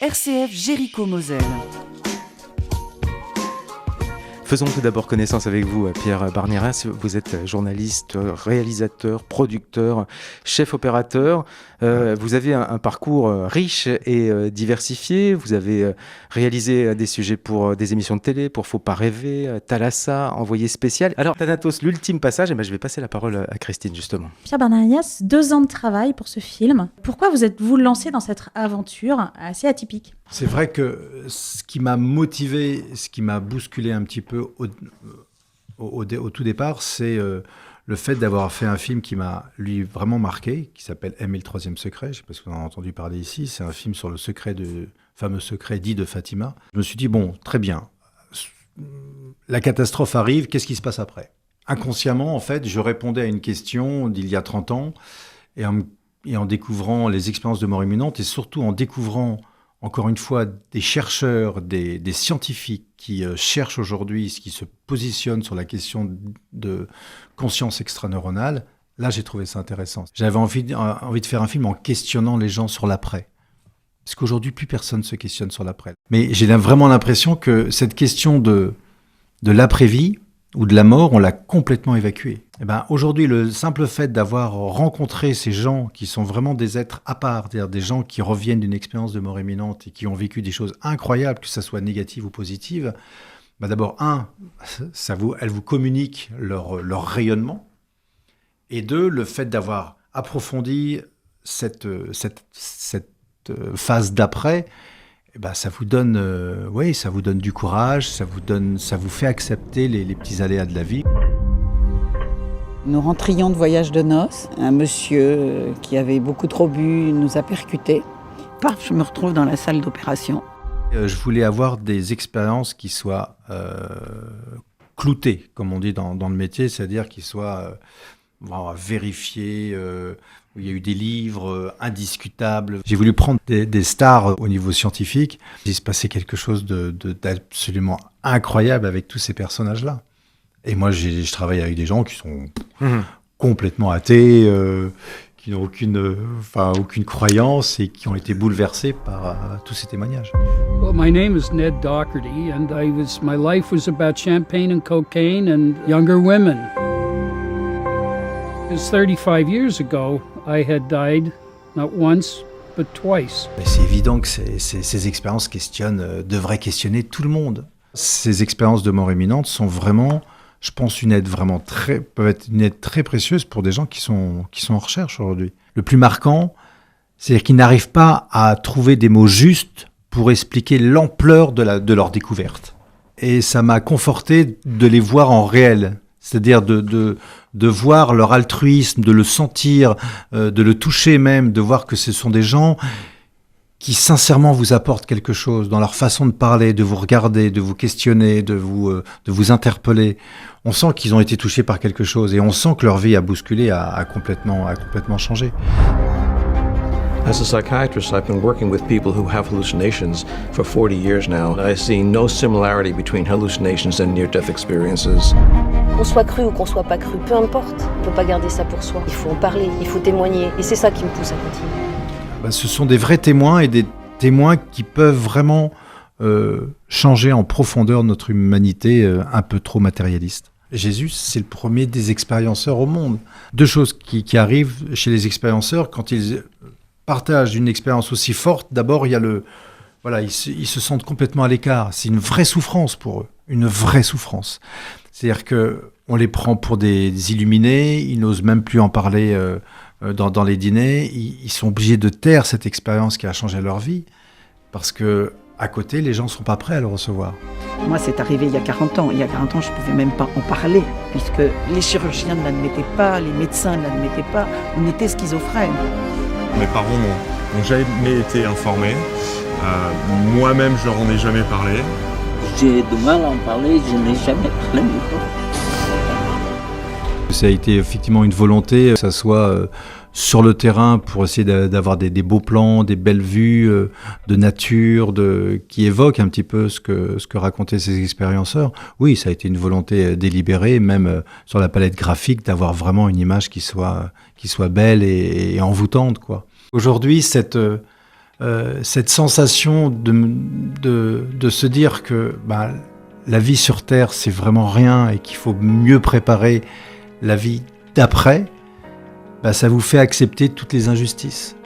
RCF Jéricho-Moselle. Faisons tout d'abord connaissance avec vous, Pierre Barnieras. Vous êtes journaliste, réalisateur, producteur, chef opérateur. Vous avez un parcours riche et diversifié. Vous avez réalisé des sujets pour des émissions de télé, pour Faut pas rêver, Thalassa, Envoyé spécial. Alors, Thanatos, l'ultime passage, je vais passer la parole à Christine, justement. Pierre Barnieras, 2 ans de travail pour ce film. Pourquoi vous êtes-vous lancé dans cette aventure assez atypique ? C'est vrai que ce qui m'a motivé, ce qui m'a bousculé un petit peu au tout départ, c'est le fait d'avoir fait un film qui m'a, lui, vraiment marqué, qui s'appelle M et le troisième secret. Je ne sais pas si vous en avez entendu parler ici. C'est un film sur le fameux secret dit de Fatima. Je me suis dit, bon, très bien. La catastrophe arrive, qu'est-ce qui se passe après ? Inconsciemment, en fait, je répondais à une question d'il y a 30 ans, et en découvrant les expériences de mort imminente, et surtout en découvrant encore une fois, des chercheurs, des scientifiques qui cherchent aujourd'hui, qui se positionnent sur la question de conscience extraneuronale, là, j'ai trouvé ça intéressant. J'avais envie de faire un film en questionnant les gens sur l'après. Parce qu'aujourd'hui, plus personne ne se questionne sur l'après. Mais j'ai vraiment l'impression que cette question de l'après-vie ou de la mort, on l'a complètement évacuée. Et aujourd'hui, le simple fait d'avoir rencontré ces gens qui sont vraiment des êtres à part, c'est-à-dire des gens qui reviennent d'une expérience de mort imminente et qui ont vécu des choses incroyables, que ça soit négative ou positive, d'abord, elles vous communiquent leur rayonnement, et 2, le fait d'avoir approfondi cette phase d'après, ça vous donne, ça vous donne du courage, ça vous fait accepter les petits aléas de la vie. Nous rentrions de voyage de noces. Un monsieur qui avait beaucoup trop bu nous a percutés. Paf, je me retrouve dans la salle d'opération. Je voulais avoir des expériences qui soient cloutées, comme on dit dans le métier, c'est-à-dire qui soient vérifiées, où il y a eu des livres indiscutables. J'ai voulu prendre des stars au niveau scientifique. Il se passait quelque chose d'absolument incroyable avec tous ces personnages-là. Et moi, je travaille avec des gens qui sont complètement athées, qui n'ont aucune croyance et qui ont été bouleversés par tous ces témoignages. Well, my name is Ned Doherty, and my life was about champagne and cocaine and younger women. Because 35 years ago, I had died not once, but twice. Et c'est évident que ces expériences devraient questionner tout le monde. Ces expériences de mort imminente sont vraiment, je pense, peuvent être une aide très précieuse pour des gens qui sont en recherche aujourd'hui. Le plus marquant, c'est qu'ils n'arrivent pas à trouver des mots justes pour expliquer l'ampleur de leur découverte. Et ça m'a conforté de les voir en réel, c'est-à-dire de voir leur altruisme, de le sentir, de le toucher même, de voir que ce sont des gens qui sincèrement vous apportent quelque chose dans leur façon de parler, de vous regarder, de vous questionner, de vous interpeller. On sent qu'ils ont été touchés par quelque chose et on sent que leur vie a bousculé, a complètement changé. As a psychiatrist, I've been working with people who have hallucinations for 40 years now. I see no similarity between hallucinations and near-death experiences. Qu'on soit cru ou qu'on soit pas cru, peu importe, on peut pas garder ça pour soi. Il faut en parler, il faut témoigner, et c'est ça qui me pousse à continuer. Ce sont des vrais témoins et des témoins qui peuvent vraiment changer en profondeur notre humanité un peu trop matérialiste. Jésus, c'est le premier des expérienceurs au monde. 2 choses qui arrivent chez les expérienceurs quand ils partagent une expérience aussi forte. D'abord, il y a ils se sentent complètement à l'écart. C'est une vraie souffrance pour eux, une vraie souffrance. C'est-à-dire qu'on les prend pour des illuminés, ils n'osent même plus en parler dans les dîners. Ils sont obligés de taire cette expérience qui a changé leur vie parce que à côté, les gens ne sont pas prêts à le recevoir. Moi, c'est arrivé il y a 40 ans. Il y a 40 ans, je ne pouvais même pas en parler, puisque les chirurgiens ne l'admettaient pas, les médecins ne l'admettaient pas. On était schizophrènes. Mes parents n'ont jamais été informés. Moi-même, je leur en ai jamais parlé. J'ai du mal à en parler, je n'ai jamais parlé du tout. Ça a été effectivement une volonté, que ça soit sur le terrain pour essayer d'avoir des beaux plans, des belles vues de nature, qui évoquent un petit peu ce que racontaient ces expérienceurs. Oui, ça a été une volonté délibérée, même sur la palette graphique, d'avoir vraiment une image qui soit belle et envoûtante, quoi. Aujourd'hui, cette sensation de se dire que la vie sur Terre, c'est vraiment rien et qu'il faut mieux préparer la vie d'après, ça vous fait accepter toutes les injustices.